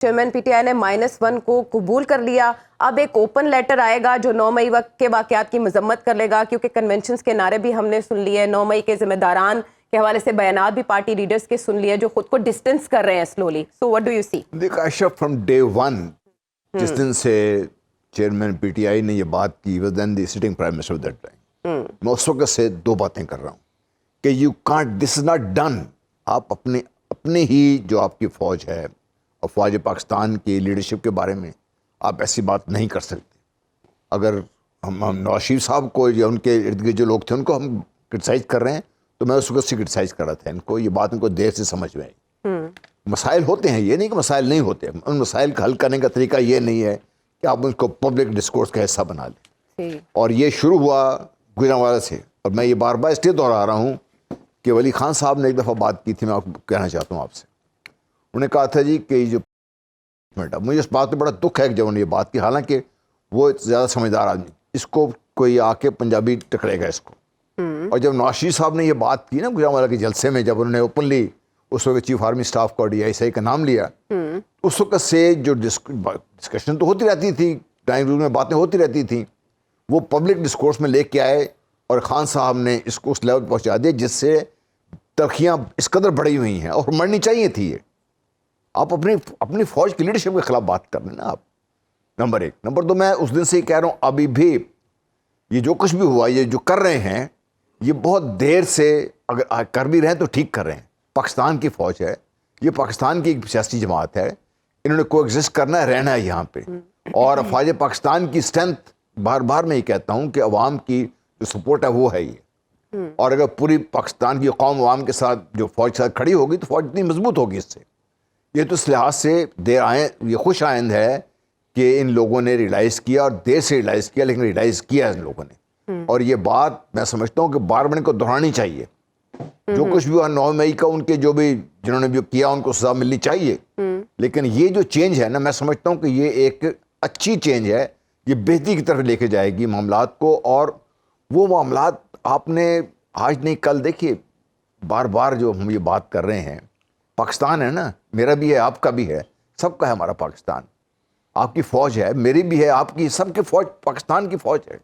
Chairman P T I نے -1 کو قبول کر لیا. اب ایک اوپن لیٹر آئے گا جو 9 مئی وقت کے واقعات کی مذمت کر لے گا, کیونکہ کنونشنز کے نعرے بھی ہم نے سن لیے, 9 مئی کے ذمہ داران کے حوالے سے بیانات بھی پارٹی لیڈرز کے سن لیے جو خود کو ڈسٹنس کر رہے ہیں slowly. So what do you see? دیکھ عائشہ, فرام ڈے ون جس دن سے چیئرمین پی ٹی آئی نے یہ بات کی, was then the sitting prime minister of that time, میں اس وقت سے 2 باتیں کر رہا ہوں کہ you can't, this is not done. آپ اپنے ہی جو آپ کی فوج ہے, افواج پاکستان کی لیڈرشپ کے بارے میں آپ ایسی بات نہیں کر سکتے. اگر ہم نواز شریف صاحب کو یا ان کے ارد گرد جو لوگ تھے ان کو ہم کرٹیسائز کر رہے ہیں, تو میں اس وقت سے کرٹیسائز کر رہا تھا ان کو. یہ بات ان کو دیر سے سمجھ میں آئی. مسائل ہوتے ہیں, یہ نہیں کہ مسائل نہیں ہوتے, ان مسائل کا حل کرنے کا طریقہ یہ نہیں ہے کہ آپ اس کو پبلک ڈسکورس کا حصہ بنا لیں. اور یہ شروع ہوا گجرانوالہ سے, اور میں یہ بار بار اس لیے دہرا رہا ہوں کہ ولی خان صاحب نے ایک دفعہ بات کی تھی, میں آپ کو کہنا چاہتا ہوں آپ سے. انہوں نے کہا تھا جی کہ جو مجھے اس بات پہ بڑا دکھ ہے کہ جب انہوں نے یہ بات کی, حالانکہ وہ زیادہ سمجھدار آدمی, اس کو کوئی آ کے پنجابی ٹکرے گا اس کو. اور جب نواز شریف صاحب نے یہ بات کی نا گجرانوالہ کے جلسے میں, جب انہوں نے اوپنلی اس وقت چیف آرمی اسٹاف کو DISI کا نام لیا, اس وقت سے جو ڈسکشن تو ہوتی رہتی تھی, ڈرائنگ روم میں باتیں ہوتی رہتی تھیں, وہ پبلک ڈسکورس میں لے کے آئے اور خان صاحب نے اس کو اس لیول پہنچا دیا جس سے تلخیاں اس قدر بڑھی ہوئی ہیں, اور مرنی چاہیے تھی. یہ آپ اپنی فوج کی لیڈرشپ کے خلاف بات کر رہے ہیں نا آپ, نمبر 1. نمبر 2, میں اس دن سے ہی کہہ رہا ہوں, ابھی بھی یہ جو کچھ بھی ہوا, یہ جو کر رہے ہیں, یہ بہت دیر سے اگر کر بھی رہے ہیں تو ٹھیک کر رہے ہیں. پاکستان کی فوج ہے, یہ پاکستان کی ایک سیاسی جماعت ہے, انہوں نے کو ایگزسٹ کرنا ہے, رہنا ہے یہاں پہ. اور افواج پاکستان کی اسٹرینتھ, بار بار میں یہ کہتا ہوں کہ عوام کی جو سپورٹ ہے وہ ہے یہ. اور اگر پوری پاکستان کی قوم عوام کے ساتھ جو فوج کے ساتھ کھڑی ہوگی تو فوج اتنی مضبوط ہوگی اس سے. یہ تو اس لحاظ سے یہ خوش آئند ہے کہ ان لوگوں نے ریلائز کیا, اور دیر سے ریلائز کیا, لیکن ریلائز کیا ان لوگوں نے. اور یہ بات میں سمجھتا ہوں کہ بار بار ان کو دہرانی چاہیے. جو کچھ بھی ہوا 9 مئی کا, ان کے جو بھی جنہوں نے بھی کیا ان کو سزا ملنی چاہیے. لیکن یہ جو چینج ہے نا, میں سمجھتا ہوں کہ یہ ایک اچھی چینج ہے, یہ بہتری کی طرف لے کے جائے گی معاملات کو. اور وہ معاملات آپ نے آج نہیں کل دیکھیے, بار بار جو ہم یہ بات کر رہے ہیں, پاکستان ہے نا, میرا بھی ہے, آپ کا بھی ہے, سب کا ہے ہمارا پاکستان. آپ کی فوج ہے, میری بھی ہے, آپ کی, سب کی فوج پاکستان کی فوج ہے.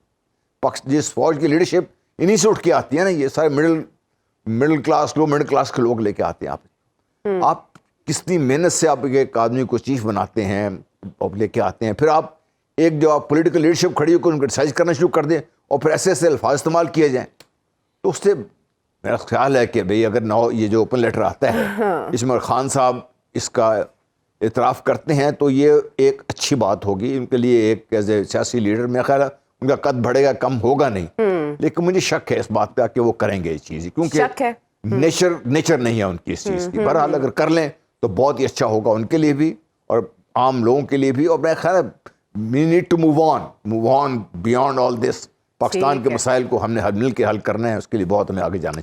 جس فوج کی لیڈرشپ انہی سے اٹھ کے آتی ہے نا, یہ سارے مڈل کلاس, لو مڈل کلاس کے لوگ لے کے آتے ہیں. آپ کتنی محنت سے آپ ایک آدمی کو چیف بناتے ہیں اور لے کے آتے ہیں, پھر آپ ایک جو آپ پولیٹیکل لیڈرشپ کھڑی ہو کے ان کو کرٹیسائز کرنا شروع کر دیں, اور پھر ایسے ایسے الفاظ استعمال کیے جائیں. تو اس سے میرا خیال ہے کہ بھئی اگر یہ جو اوپن لیٹر آتا ہے اس میں خان صاحب اس کا اعتراف کرتے ہیں تو یہ ایک اچھی بات ہوگی ان کے لیے. ایک ایز اے سیاسی لیڈر میرا خیال ہے ان کا قد بڑھے گا, کم ہوگا نہیں. لیکن مجھے شک ہے اس بات کا کہ وہ کریں گے یہ چیز, کیونکہ نیچر نہیں ہے ان کی اس چیز کی. بہرحال اگر کر لیں تو بہت ہی اچھا ہوگا ان کے لیے بھی اور عام لوگوں کے لیے بھی. اور میرا خیال ہے we need to move on beyond all this. Pakistan کے مسائل کو ہم نے مل کے حل کرنا ہے, اس کے لیے بہت ہمیں آگے جانا چاہیے.